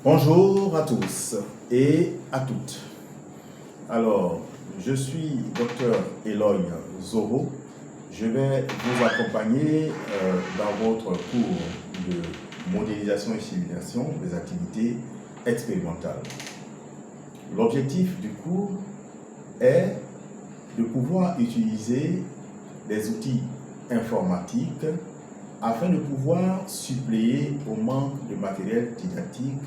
Bonjour à tous et à toutes. Alors, je suis Dr Eloy Zoro. Je vais vous accompagner dans votre cours de modélisation et simulation des activités expérimentales. L'objectif du cours est de pouvoir utiliser des outils informatiques afin de pouvoir suppléer au manque de matériel didactique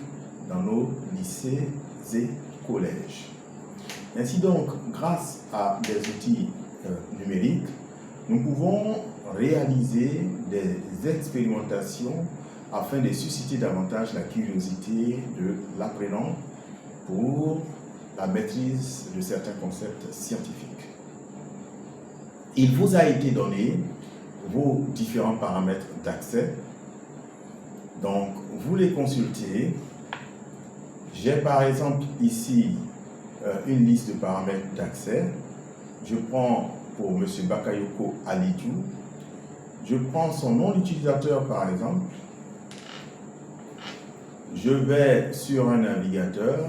dans nos lycées et collèges. Ainsi donc, grâce à des outils numériques, nous pouvons réaliser des expérimentations afin de susciter davantage la curiosité de l'apprenant pour la maîtrise de certains concepts scientifiques. Il vous a été donné vos différents paramètres d'accès. Donc, vous les consultez. J'ai par exemple ici une liste de paramètres d'accès. Je prends pour M. Bakayoko Alidjou. Je prends son nom d'utilisateur par exemple. Je vais sur un navigateur.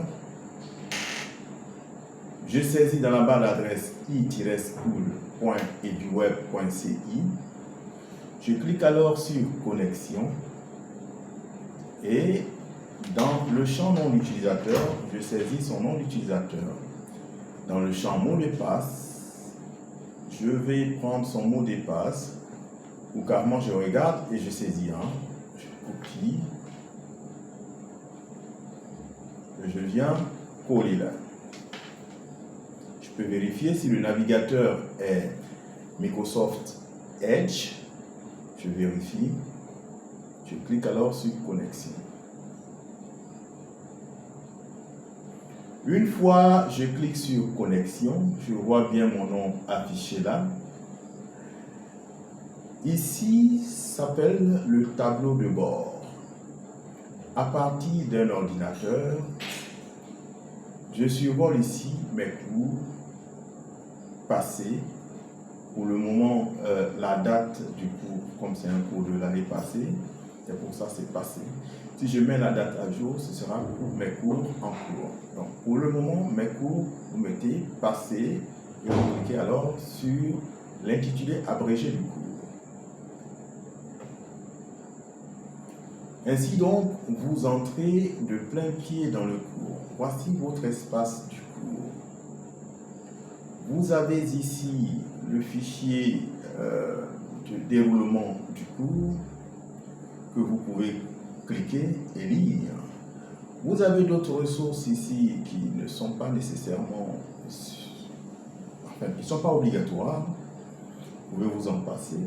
Je saisis dans la barre d'adresse i-school.eduweb.ci. Je clique alors sur connexion et dans le champ nom d'utilisateur, je saisis son nom d'utilisateur. Dans le champ mot de passe, je vais prendre son mot de passe ou carrément je regarde et je saisis un. Je copie et je viens coller là. Je peux vérifier si le navigateur est Microsoft Edge. Je vérifie. Je clique alors sur connexion. Une fois je clique sur connexion, je vois bien mon nom affiché là. Ici s'appelle le tableau de bord. À partir d'un ordinateur, je survole ici mes cours passés. Pour le moment, la date du cours, comme c'est un cours de l'année passée, c'est pour ça que c'est passé. Si je mets la date à jour, ce sera pour mes cours en cours. Donc, pour le moment, mes cours, vous mettez passé et vous cliquez alors sur l'intitulé abrégé du cours. Ainsi donc, vous entrez de plein pied dans le cours. Voici votre espace du cours. Vous avez ici le fichier de déroulement du cours que vous pouvez cliquer et lire. Vous avez d'autres ressources ici qui ne sont pas nécessairement, enfin, qui ne sont pas obligatoires. Vous pouvez vous en passer.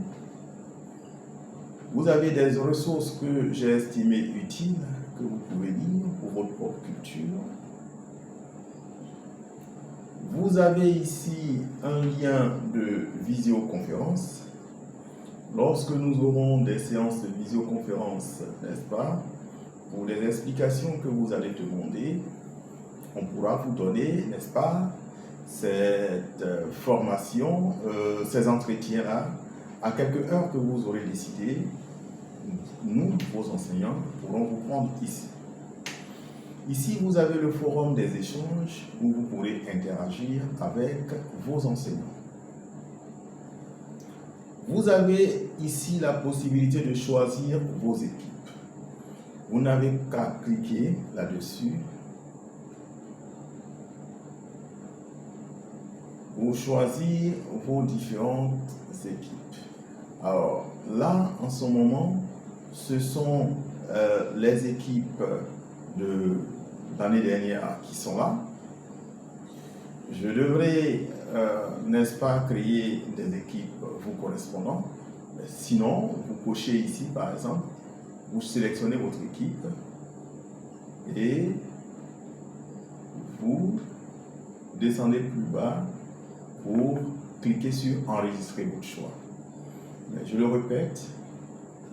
Vous avez des ressources que j'ai estimées utiles, que vous pouvez lire pour votre propre culture. Vous avez ici un lien de visioconférence. Lorsque nous aurons des séances de visioconférence, n'est-ce pas, pour les explications que vous allez demander, on pourra vous donner, n'est-ce pas, cette formation, ces entretiens-là, à quelques heures que vous aurez décidé. Nous, vos enseignants, pourrons vous prendre ici. Ici, vous avez le forum des échanges où vous pourrez interagir avec vos enseignants. Vous avez ici la possibilité de choisir vos équipes. Vous n'avez qu'à cliquer là-dessus pour choisir vos différentes équipes. Alors là, en ce moment, ce sont les équipes de l'année dernière qui sont là. Je devrais, n'est-ce pas, créer des équipes vous correspondant. Sinon, vous cochez ici, par exemple, vous sélectionnez votre équipe et vous descendez plus bas pour cliquer sur enregistrer votre choix. Mais je le répète,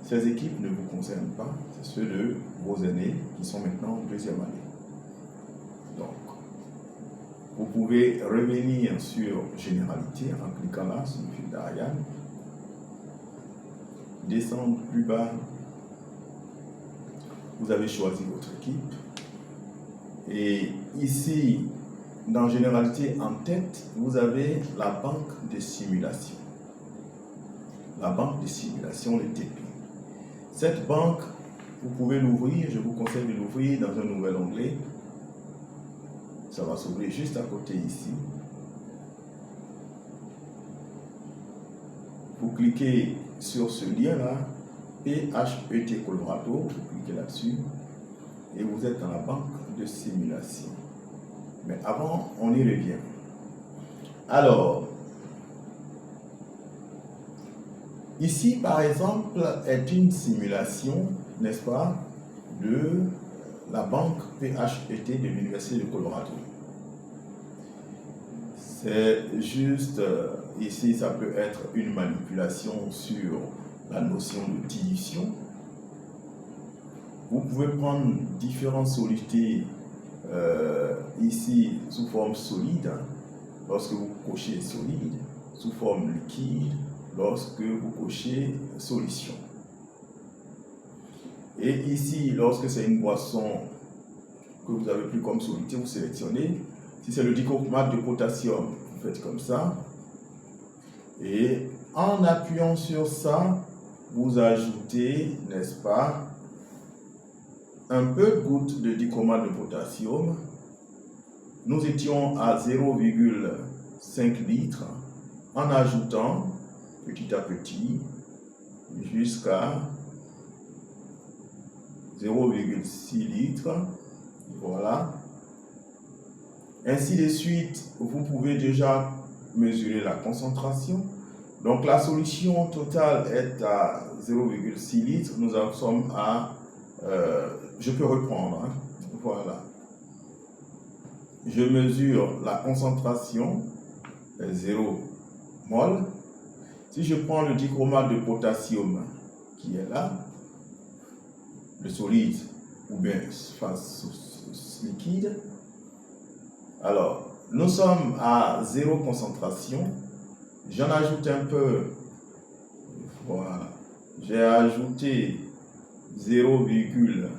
ces équipes ne vous concernent pas, c'est ceux de vos aînés qui sont maintenant en deuxième année. Donc, vous pouvez revenir sur Généralité en cliquant là sur le fil d'Ariane, descendre plus bas, vous avez choisi votre équipe, Et ici, dans Généralité en tête, vous avez la banque de simulation. La banque de simulation, le TP. Cette banque, vous pouvez l'ouvrir, je vous conseille de l'ouvrir dans un nouvel onglet. Ça va s'ouvrir juste à côté ici. Vous cliquez sur ce lien-là, PHET Colorado, vous cliquez là-dessus et vous êtes dans la banque de simulation. Mais avant, on y revient. Alors, ici, par exemple, est une simulation, n'est-ce pas, de la banque PHET de l'Université de Colorado. C'est juste, ici, ça peut être une manipulation sur la notion de dilution. Vous pouvez prendre différentes solutés ici sous forme solide, lorsque vous cochez solide, sous forme liquide, lorsque vous cochez solution. Et ici, lorsque c'est une boisson que vous avez pris comme soluté, vous sélectionnez. Si c'est le dichromate de potassium, vous faites comme ça. Et en appuyant sur ça, vous ajoutez, n'est-ce pas, un peu de goutte de dichromate de potassium. Nous étions à 0,5 litres en ajoutant petit à petit jusqu'à 0,6 litres. Voilà. Ainsi de suite, vous pouvez déjà mesurer la concentration. Donc la solution totale est à 0,6 litres. Nous en sommes à... je peux reprendre. Hein. Voilà. Je mesure la concentration, 0 mol. Si je prends le dichromate de potassium qui est là, le solide ou bien phase liquide, alors nous sommes à 0 concentration. J'en ajoute un peu. Voilà. J'ai ajouté 0,1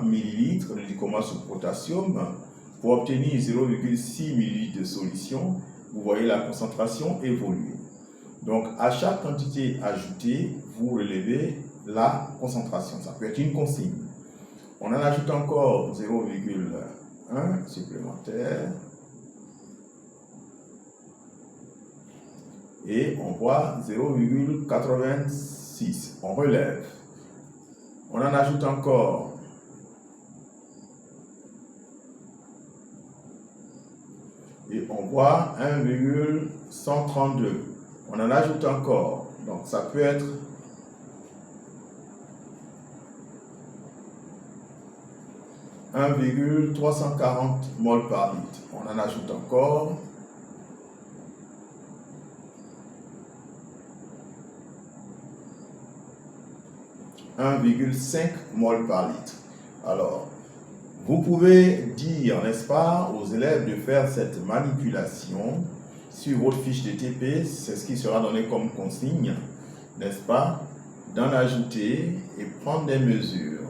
millilitre de dichromate de potassium pour obtenir 0,6 millilitres de solution. Vous voyez la concentration évoluer. Donc, à chaque quantité ajoutée, vous relevez la concentration. Ça peut être une consigne. On en ajoute encore 0,1 supplémentaire. Et on voit 0,86. On relève. On en ajoute encore. Et on voit 1,132. On en ajoute encore. Donc ça peut être 1,340 mol par litre. On en ajoute encore. « 1,5 mol par litre. » Alors, vous pouvez dire, n'est-ce pas, aux élèves de faire cette manipulation sur votre fiche de TP, c'est ce qui sera donné comme consigne, n'est-ce pas, d'en ajouter et prendre des mesures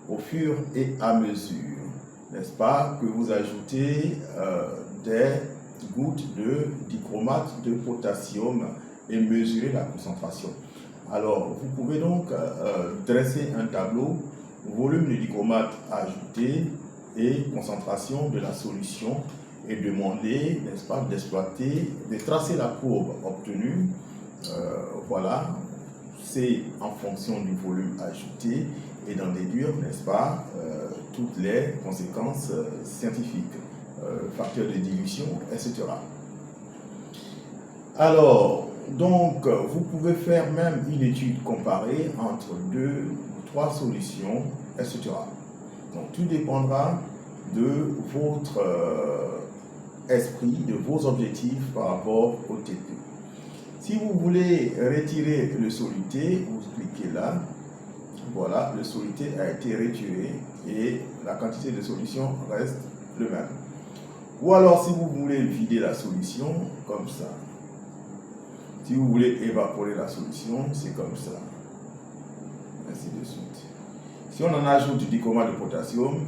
au fur et à mesure, n'est-ce pas, que vous ajoutez des gouttes de dichromate de potassium et mesurer la concentration. Alors, vous pouvez donc dresser un tableau, volume de dichromate ajouté et concentration de la solution et demander, n'est-ce pas, d'exploiter, de tracer la courbe obtenue. Voilà, c'est en fonction du volume ajouté et d'en déduire, n'est-ce pas, toutes les conséquences scientifiques, facteurs de dilution, etc. Alors, donc, vous pouvez faire même une étude comparée entre 2 ou 3 solutions, etc. Donc, tout dépendra de votre esprit, de vos objectifs par rapport au TP. Si vous voulez retirer le soluté, vous cliquez là. Voilà, le soluté a été retiré et la quantité de solution reste le même. Ou alors, si vous voulez vider la solution, comme ça. Si vous voulez évaporer la solution, c'est comme ça. Ainsi de suite. Si on en ajoute du dichromate de potassium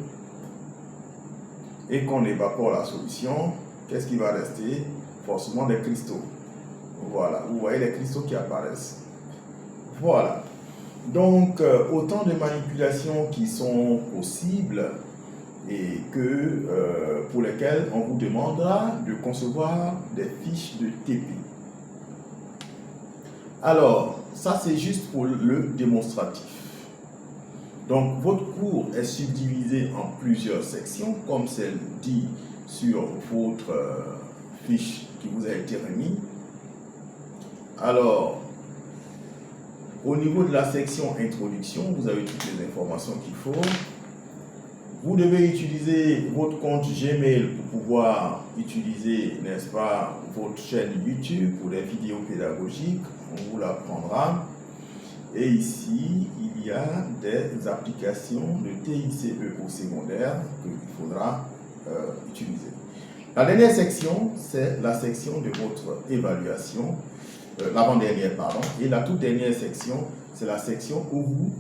et qu'on évapore la solution, qu'est-ce qui va rester? Forcément des cristaux. Voilà, vous voyez les cristaux qui apparaissent. Voilà. Donc, autant de manipulations qui sont possibles et pour lesquelles on vous demandera de concevoir des fiches de TP. Alors, ça c'est juste pour le démonstratif. Donc, votre cours est subdivisé en plusieurs sections, comme celle dit sur votre fiche qui vous a été remise. Alors, au niveau de la section introduction, vous avez toutes les informations qu'il faut. Vous devez utiliser votre compte Gmail pour pouvoir utiliser, n'est-ce pas, votre chaîne YouTube pour des vidéos pédagogiques. On vous l'apprendra. Et ici, il y a des applications de TICE au secondaire qu'il faudra utiliser. La dernière section, c'est la section de votre évaluation, l'avant-dernière, pardon. Et la toute dernière section, c'est la section où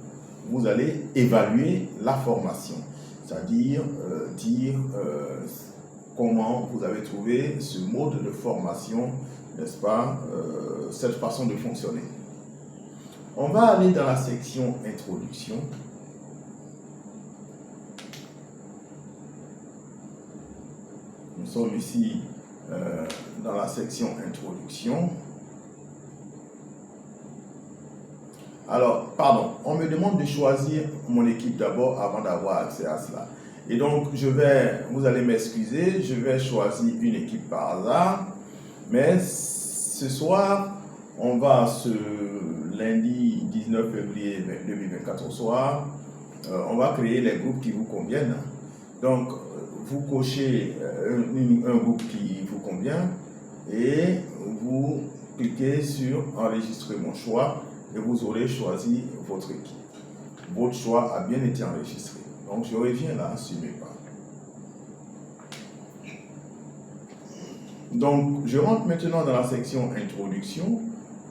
vous allez évaluer la formation. C'est-à-dire dire comment vous avez trouvé ce mode de formation, n'est-ce pas, cette façon de fonctionner. On va aller dans la section introduction. Nous sommes ici dans la section introduction. Alors, pardon, on me demande de choisir mon équipe d'abord avant d'avoir accès à cela. Et donc, vous allez m'excuser, je vais choisir une équipe par hasard. Mais ce soir, on va ce lundi 19 février 2024 au soir, on va créer les groupes qui vous conviennent. Donc, vous cochez un groupe qui vous convient et vous cliquez sur enregistrer mon choix et vous aurez choisi votre équipe. Votre choix a bien été enregistré. Donc, je reviens là sur mes pas. Donc, je rentre maintenant dans la section introduction.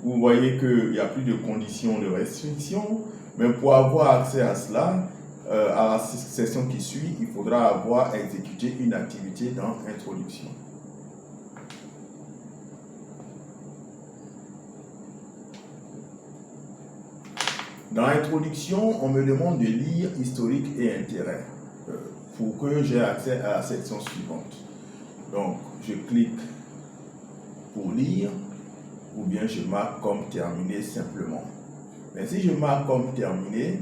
Vous voyez qu'il n'y a plus de conditions de restriction, mais pour avoir accès à cela, à la section qui suit, il faudra avoir exécuté une activité dans introduction. Dans l'introduction, on me demande de lire historique et intérêt pour que j'ai accès à la section suivante. Donc, je clique pour lire ou bien je marque comme terminé simplement. Mais si je marque comme terminé,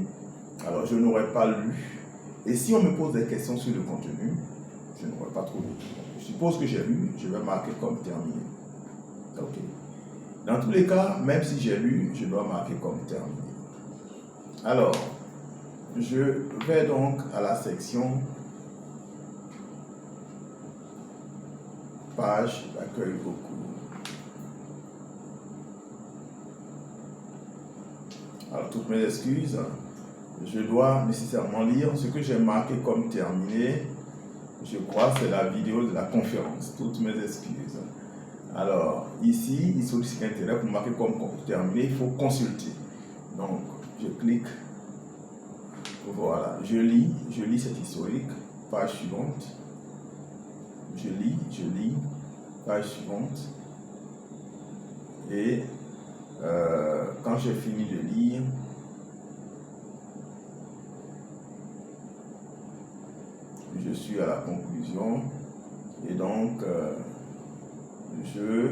alors je n'aurai pas lu. Et si on me pose des questions sur le contenu, je n'aurai pas trop lu. Je suppose que j'ai lu, je vais marquer comme terminé. Ok. Dans tous les cas, même si j'ai lu, je dois marquer comme terminé. Alors, je vais donc à la section page d'accueil au cours. Alors, toutes mes excuses, je dois nécessairement lire ce que j'ai marqué comme terminé. Je crois que c'est la vidéo de la conférence. Toutes mes excuses. Alors, ici, historique intérêt, pour marquer comme terminé, il faut consulter. Donc, je clique. Voilà, je lis cet historique. Page suivante. Je lis. Page suivante. Et quand j'ai fini de lire, je suis à la conclusion et donc je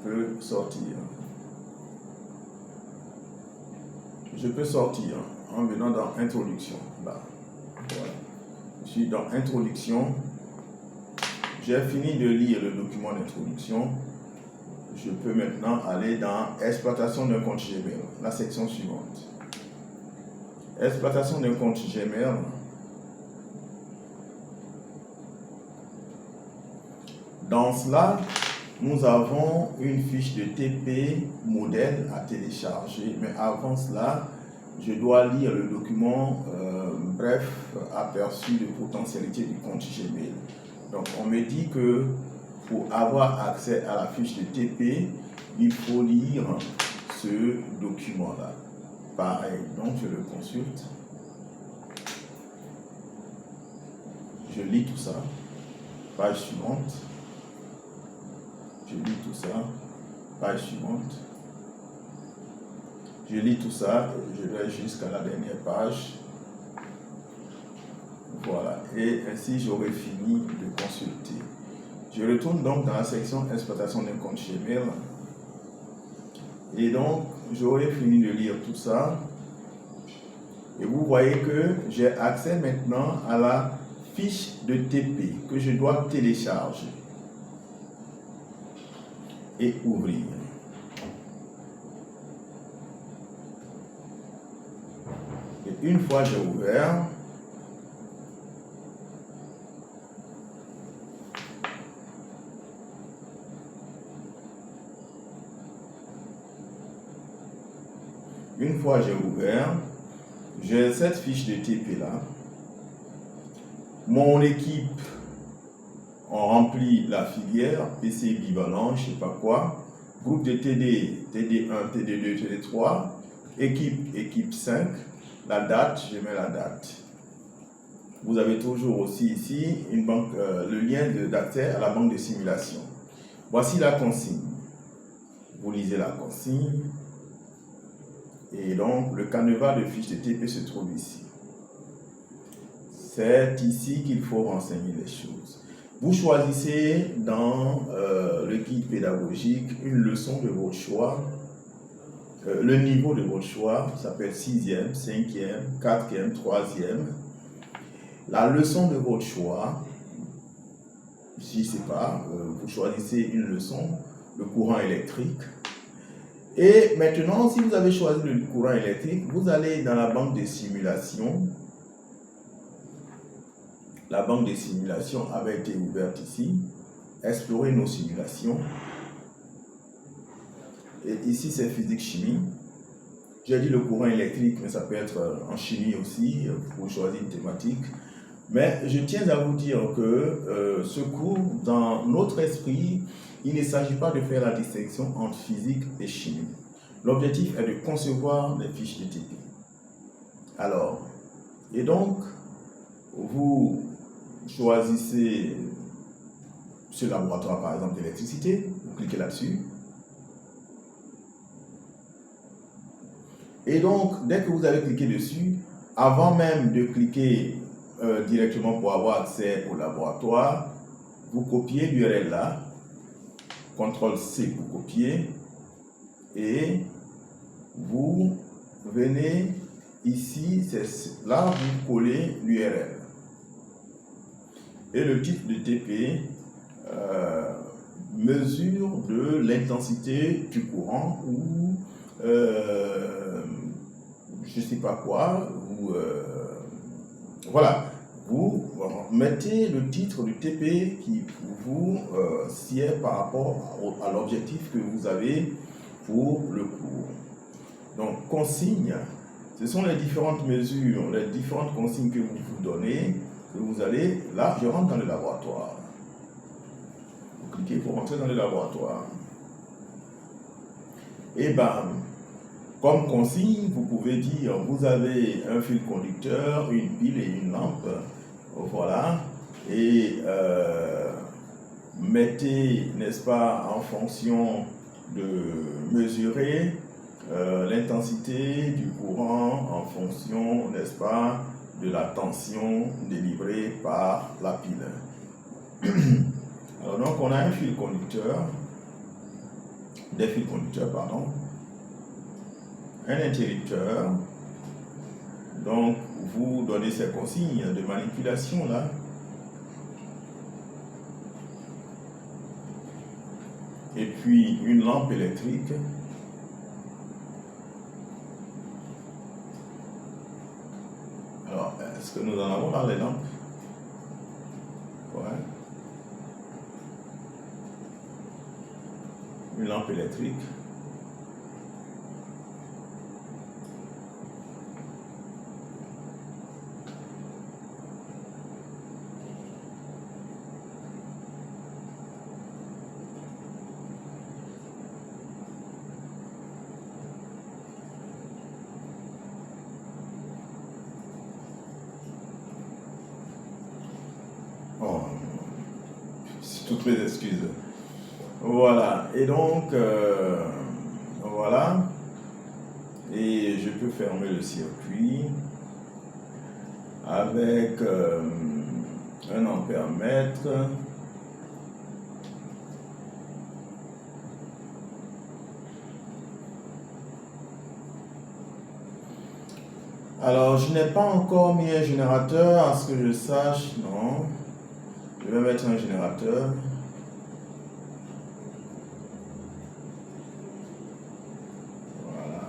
peux sortir. Je peux sortir en venant dans Introduction. Là. Voilà. Je suis dans Introduction. J'ai fini de lire le document d'introduction. Je peux maintenant aller dans Exploitation d'un compte Gmail, la section suivante. Exploitation d'un compte Gmail. Dans cela, nous avons une fiche de TP modèle à télécharger. Mais avant cela, je dois lire le document bref aperçu de potentialité du compte Gmail. Donc, on me dit que pour avoir accès à la fiche de TP, il faut lire ce document-là. Pareil, donc je le consulte. je lis tout ça. Page suivante. Je lis tout ça. Page suivante. Je lis tout ça. Je vais jusqu'à la dernière page. Voilà. Et ainsi, j'aurai fini de consulter. Je retourne donc dans la section exploitation d'un compte Gmail. Et donc, j'aurai fini de lire tout ça. Et vous voyez que j'ai accès maintenant à la fiche de TP que je dois télécharger et ouvrir. Et une fois j'ai ouvert, j'ai cette fiche de TP là. Mon équipe a rempli la filière, PC bivalent, je ne sais pas quoi. Groupe de TD, TD1, TD2, TD3. Équipe 5. La date, je mets la date. Vous avez toujours aussi ici une banque, le lien d'accès à la banque de simulation. Voici la consigne. Vous lisez la consigne. Et donc, le canevas de fiche de TP se trouve ici. C'est ici qu'il faut renseigner les choses. Vous choisissez dans le guide pédagogique une leçon de votre choix. Le niveau de votre choix, ça peut être 6e, 5e, 4e, 3e. La leçon de votre choix, je ne sais pas, vous choisissez une leçon, le courant électrique. Et maintenant, si vous avez choisi le courant électrique, vous allez dans la banque de simulation. La banque de simulation avait été ouverte ici. Explorer nos simulations. Et ici, c'est physique-chimie. J'ai dit le courant électrique, mais ça peut être en chimie aussi, pour choisir une thématique. Mais je tiens à vous dire que ce cours, dans notre esprit, il ne s'agit pas de faire la distinction entre physique et chimie. L'objectif est de concevoir les fiches de TP. Alors, et donc, vous choisissez ce laboratoire, par exemple, d'électricité, vous cliquez là-dessus. Et donc, dès que vous avez cliqué dessus, avant même de cliquer directement pour avoir accès au laboratoire, vous copiez l'URL là, CTRL-C pour copier, et vous venez ici, c'est là vous collez l'URL. Et le titre de TP mesure de l'intensité du courant ou je ne sais pas quoi, ou voilà, vous mettez le titre du TP qui vous sied par rapport à l'objectif que vous avez pour le cours. Donc, consignes, ce sont les différentes mesures, les différentes consignes que vous vous donnez, que vous allez, là, je rentre dans le laboratoire. Vous cliquez pour rentrer dans le laboratoire. Et bam, comme consigne, vous pouvez dire, vous avez un fil conducteur, une pile et une lampe, voilà, et mettez, n'est-ce pas, en fonction de mesurer l'intensité du courant en fonction, n'est-ce pas, de la tension délivrée par la pile. Alors donc on a un fil conducteur, des fils conducteurs, pardon, un interrupteur. Donc vous donnez ces consignes de manipulation là. Et puis une lampe électrique. Alors, est-ce que nous en avons dans les lampes? Ouais. Une lampe électrique. toutes mes excuses. Voilà, et donc, voilà, et je peux fermer le circuit avec 1 ampère-mètre. Alors, je n'ai pas encore mis un générateur, à ce que je sache, non. Je vais mettre un générateur. Voilà.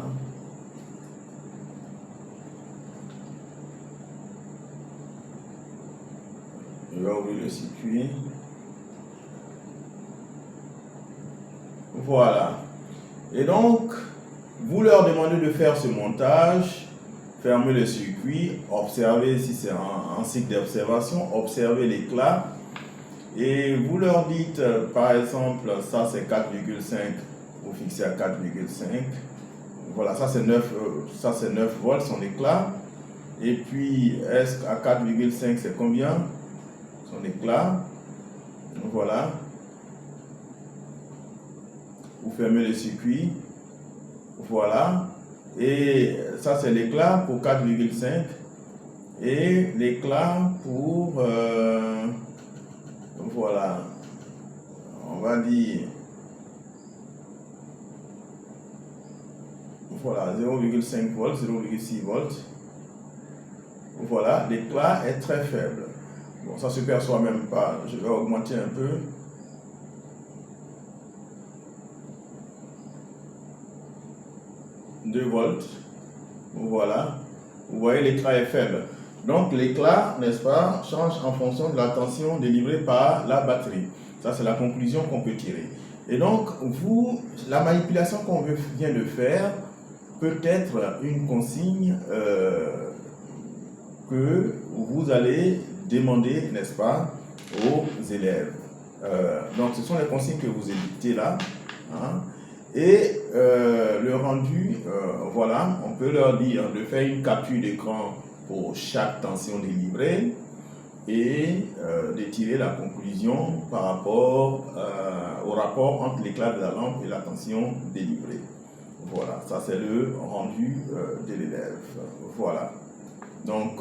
Je vais ouvrir le circuit. Voilà. Et donc, vous leur demandez de faire ce montage. Fermez le circuit, observez si c'est un cycle d'observation, observez l'éclat et vous leur dites par exemple ça c'est 4,5, vous fixez à 4,5, voilà, ça c'est 9 volts son éclat, et puis est-ce qu'à 4,5 c'est combien son éclat, voilà, vous fermez le circuit, voilà. Et ça c'est l'éclat pour 4,5 et l'éclat pour voilà, on va dire voilà 0,5 volts, 0,6 volts. Voilà, l'éclat est très faible. Bon, ça se perçoit même pas. Je vais augmenter un peu. Volts, voilà, vous voyez l'éclat est faible, donc l'éclat, n'est-ce pas, change en fonction de la tension délivrée par la batterie. Ça c'est la conclusion qu'on peut tirer. Et donc vous, la manipulation qu'on vient de faire peut être une consigne que vous allez demander, n'est-ce pas, aux élèves. Donc ce sont les consignes que vous éditez là, hein. Et le rendu, voilà, on peut leur dire de faire une capture d'écran pour chaque tension délivrée et de tirer la conclusion par rapport au rapport entre l'éclat de la lampe et la tension délivrée. Voilà, ça c'est le rendu de l'élève. Voilà. Donc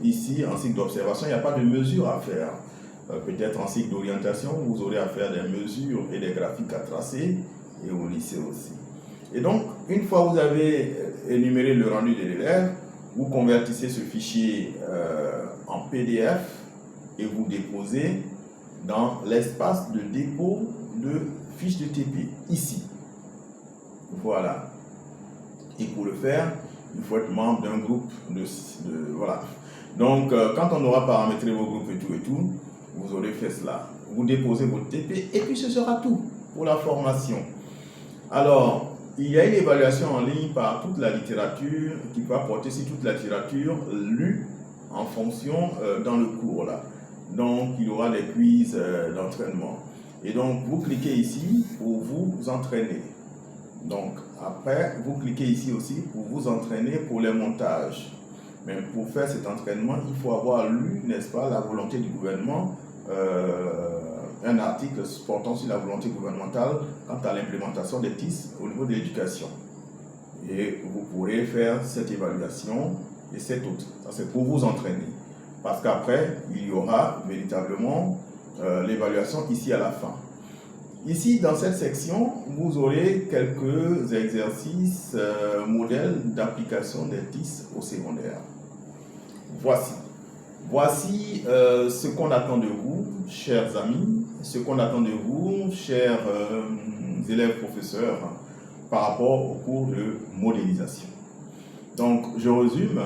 ici, en cycle d'observation, il n'y a pas de mesure à faire. Peut-être en cycle d'orientation, vous aurez à faire des mesures et des graphiques à tracer. Et au lycée aussi. Et donc, une fois que vous avez énuméré le rendu de l'élève, vous convertissez ce fichier en PDF et vous déposez dans l'espace de dépôt de fiches de TP, ici. Voilà. Et pour le faire, il faut être membre d'un groupe voilà. Donc, quand on aura paramétré vos groupes et tout, vous aurez fait cela. Vous déposez votre TP et puis ce sera tout pour la formation. Alors, il y a une évaluation en ligne par toute la littérature qui va porter sur toute la littérature lue en fonction dans le cours là. Donc, il y aura des quiz d'entraînement. Et donc, vous cliquez ici pour vous entraîner. Donc, après, vous cliquez ici aussi pour vous entraîner pour les montages. Mais pour faire cet entraînement, il faut avoir lu, n'est-ce pas, la volonté du gouvernement, un article portant sur la volonté gouvernementale quant à l'implémentation des TIS au niveau de l'éducation. Et vous pourrez faire cette évaluation et cette autre. Ça, c'est pour vous entraîner. Parce qu'après, il y aura véritablement l'évaluation ici à la fin. Ici, dans cette section, vous aurez quelques exercices modèles d'application des TIS au secondaire. Voici ce qu'on attend de vous, chers amis, ce qu'on attend de vous, chers élèves professeurs, par rapport au cours de modélisation. Donc, je résume.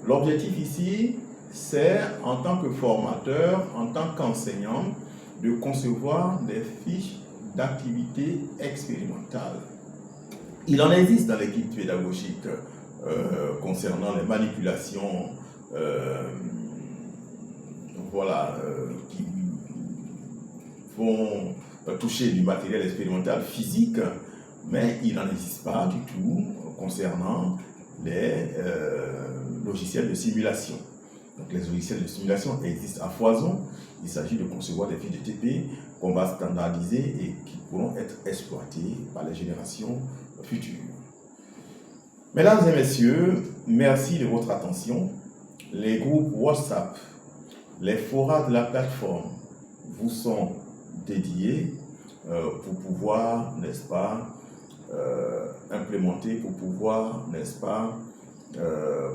L'objectif ici, c'est, en tant que formateur, en tant qu'enseignant, de concevoir des fiches d'activités expérimentales. Il en existe dans l'équipe pédagogique concernant les manipulations qui vont toucher du matériel expérimental physique, mais il n'en existe pas du tout concernant les logiciels de simulation. Donc les logiciels de simulation existent à foison. Il s'agit de concevoir des fiches de TP qu'on va standardiser et qui pourront être exploitées par les générations futures. Mesdames et messieurs, merci de votre attention. Les groupes WhatsApp, les forums de la plateforme vous sont dédiés pour pouvoir, n'est-ce pas, implémenter, pour pouvoir, n'est-ce pas,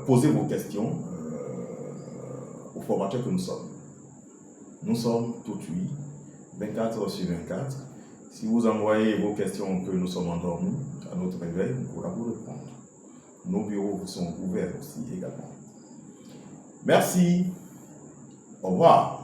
poser vos questions aux formateurs que nous sommes. Nous sommes tout de suite, 24 heures sur 24. Si vous envoyez vos questions que nous sommes endormis, à notre réveil, on pourra vous répondre. Nos bureaux vous sont ouverts aussi également. Merci. Au revoir.